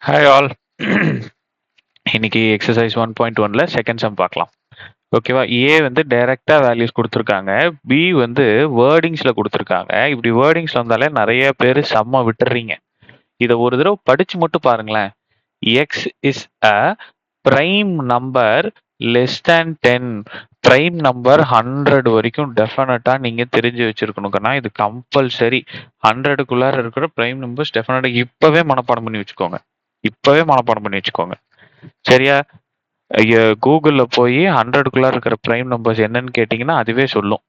Hi all. இன்னைக்கு exercise 1.1ல second sum பார்க்கலாம். ஓகேவா? ஏ வந்து டைரக்டா வேல்யூஸ் கொடுத்துருக்காங்க. பி வந்து வேர்டிங்ஸ்ல கொடுத்துருக்காங்க. இப்படி வேர்டிங்ஸ்ல வந்தாலே நிறைய பேர் சம்ம விட்டுறீங்க. இதை ஒரு தடவை படிச்சு மட்டும் பாருங்களேன். X is a prime number less than 10. Prime number 100 வரைக்கும் டெஃபினட்டா நீங்க தெரிஞ்சு வச்சிருக்கணும்னா இது கம்பல்சரி. 100க்குள்ளார இருக்கிற பிரைம் நம்பர்ஸ் டெஃபினட்டா இப்பவே மனப்பாடம் பண்ணி வச்சுக்கோங்க. சரியா? கூகுள்ல போய் 100க்குள்ளார இருக்கிற பிரைம் நம்பர்ஸ் என்னன்னு கேட்டீங்கன்னா அதுவே சொல்லும்.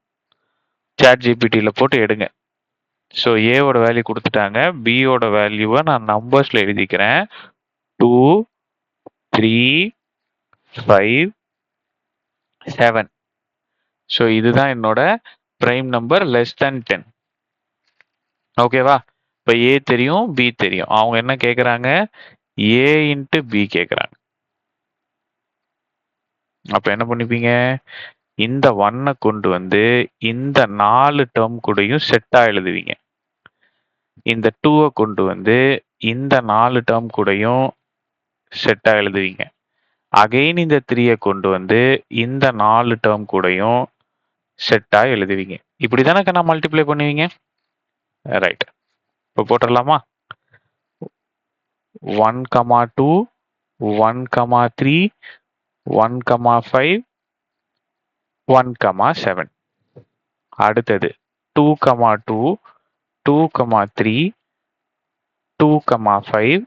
சாட் ஜிபிடில போட்டு எடுங்க. ஸோ ஏவோட வேல்யூ கொடுத்துட்டாங்க. பியோட வேல்யூவை நான் நம்பர்ஸ்ல எழுதிக்கிறேன். 2, 3, 5, 7. ஸோ இதுதான் என்னோட பிரைம் நம்பர் லெஸ் தேன் 10. ஓகேவா? இப்போ ஏ தெரியும், பி தெரியும். அவங்க என்ன கேட்குறாங்க? ஏ இன்ட்டு பி கேட்குறாங்க. அப்போ என்ன பண்ணிப்பீங்க? இந்த 1 கொண்டு வந்து இந்த 4 டேர்ம் கூடயும் செட்டா எழுதுவீங்க. இந்த 2 கொண்டு வந்து இந்த 4 டேர்ம் கூடயும் செட்டா எழுதுவீங்க. அகைன் இந்த 3 கொண்டு வந்து இந்த 4 டேர்ம் கூடயும் செட்டா எழுதுவீங்க. இப்படி தானே நான் மல்டிப்ளை பண்ணுவீங்க. ரைட். இப்போ போட்டுடலாமா? 1, 2, 1, 3, 1, 5, 1, 7. அடுத்தது 2, 2, 2, 3, 2, 5,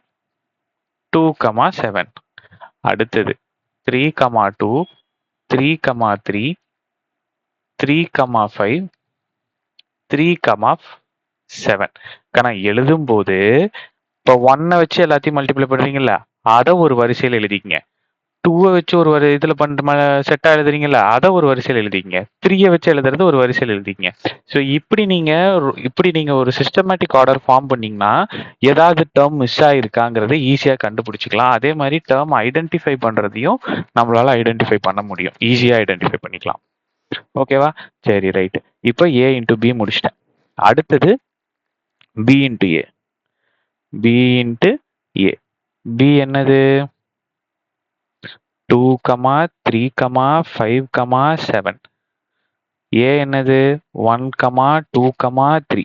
2, 7. அடுத்தது 3, 2, 3, 3, 3, 5, 3, 7. எழுதும்போது இப்போ 1 வச்சு எல்லாத்தையும் மல்டிப்ளை பண்ணுறீங்களா, அதை ஒரு வரிசையில் எழுதிக்கங்க. 2 வச்சு ஒரு இதில் செட்டாக எழுதுறீங்களா, அதை ஒரு வரிசையில் எழுதிக்கங்க. 3 வச்சு எழுதுறது ஒரு வரிசையில் எழுதிக்கங்க. ஸோ இப்படி நீங்கள் ஒரு சிஸ்டமேட்டிக் ஆர்டர் ஃபார்ம் பண்ணீங்கன்னா ஏதாவது டேர்ம் மிஸ் ஆகிருக்காங்கிறத ஈஸியாக கண்டுபிடிச்சிக்கலாம். அதே மாதிரி டேர்ம் ஐடென்டிஃபை பண்ணுறதையும் நம்மளால ஐடென்டிஃபை பண்ண முடியும். ஈஸியாக ஐடென்டிஃபை பண்ணிக்கலாம். ஓகேவா? சரி, ரைட்டு. இப்போ ஏ இன்ட்டு பி முடிச்சிட்டேன். அடுத்தது பி இன்ட்டு ஏ. பி இன்ட்டு ஏ. பி என்னது? 2, 3, 5, 7. ஏ என்னது? 1, 2, 3.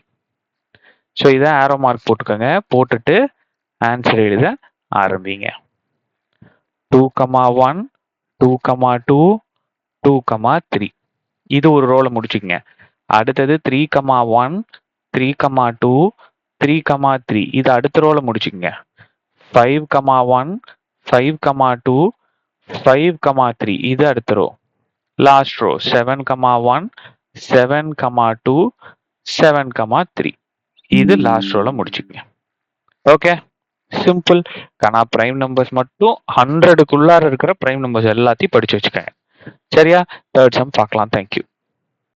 ஸோ இதை ஆரோ மார்க் போட்டுக்கோங்க. போட்டுட்டு ஆன்சர் எழுத ஆரம்பிங்க. 2, 1, 2, 2, 2, 3. இது ஒரு ரோல முடிச்சுக்கங்க. அடுத்தது 3, 1, 3, 2, 3, 3. இது அடுத்த ரோல முடிச்சுக்கங்க. 5, 1, 5, 2, 5, 3. இது அடுத்த ரோ. Last row 7, 1, 7, 2, 7, 3. இது லாஸ்ட் ரோல முடிச்சுக்கங்க. Okay, simple. ஆனால் பிரைம் நம்பர்ஸ் மட்டும் 100க்குள்ளார இருக்கிற பிரைம் நம்பர்ஸ் எல்லாத்தையும் படிச்சு வச்சுக்கோங்க. சரியா? தேர்ட் சம் பார்க்கலாம். தேங்க்யூ.